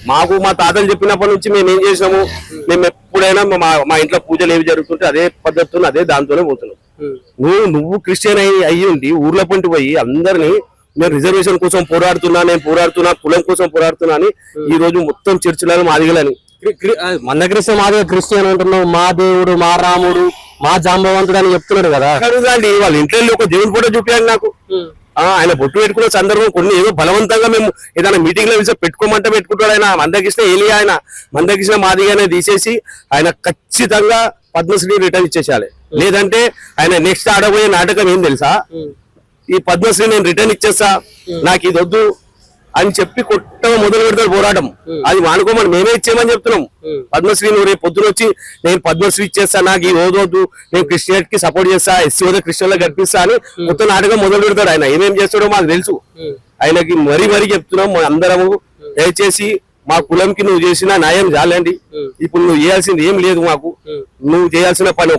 మాకు మా తాతలు చెప్పినప్పటి నుంచి మేము ఏం చేసినాము, మేము ఎప్పుడైనా మా ఇంట్లో పూజలు ఏవి జరుగుతుంటే అదే పద్ధతితో అదే దాంతోనే పోతున్నాం. నువ్వు క్రిస్టియన్ అయ్యి ఉండి ఊర్లో పంటి పోయి అందరినీ నేను రిజర్వేషన్ కోసం పోరాడుతున్నా, నేను పోరాడుతున్నా, కులం కోసం పోరాడుతున్నా అని ఈ రోజు మొత్తం చర్చిలను మాదిగలని మందకృష్ణ మాదిగ క్రిస్టియన్ అంటున్నావు, మా దేవుడు మా రాముడు మా జాంబవంతుడు అని చెప్తున్నాడు కదా. అండి వాళ్ళ ఇంట్లో ఒక దేవుని ఫోటో చూపించండి నాకు. ఆయన బొట్టు పెట్టుకున్న సందర్భం కొన్ని ఏదో బలవంతంగా మేము ఏదైనా మీటింగ్ లో పెట్టుకోమంటే పెట్టుకుంటాడు. ఆయన మందకృష్ణ ఏలి, ఆయన మందకృష్ణ మాదిగానే తీసేసి ఆయన ఖచ్చితంగా పద్మశ్రీ రిటర్న్ ఇచ్చేసేయాలి. లేదంటే ఆయన నెక్స్ట్ ఆడబోయే నాటకం ఏం తెలుసా, ఈ పద్మశ్రీ నేను రిటర్న్ ఇచ్చేస్తా, నాకు ఇది వద్దు అని చెప్పి కొట్టగా మొదలు పెడతాడు పోరాటం. అది మానుకోమని మేమే ఇచ్చేయమని చెప్తున్నాం. పద్మశ్రీ నువ్వు రేపు పొద్దున వచ్చి నేను పద్మశ్రీ ఇచ్చేస్తా, నాకు ఈ ఓదొద్దు, నేను క్రిస్టియన్ కి సపోర్ట్ చేస్తా, ఎస్సీ ఓదో క్రిస్టియన్ కనిపిస్తా అని మొత్తం నాటకం మొదలు పెడతాడు. ఆయన ఏమేం చేస్తాడో మాకు తెలుసు. ఆయనకి మరీ చెప్తున్నాం అందరము, దయచేసి మా కులంకి నువ్వు చేసిన న్యాయం చాలండి. ఇప్పుడు నువ్వు చేయాల్సింది ఏం లేదు, మాకు నువ్వు చేయాల్సిన పని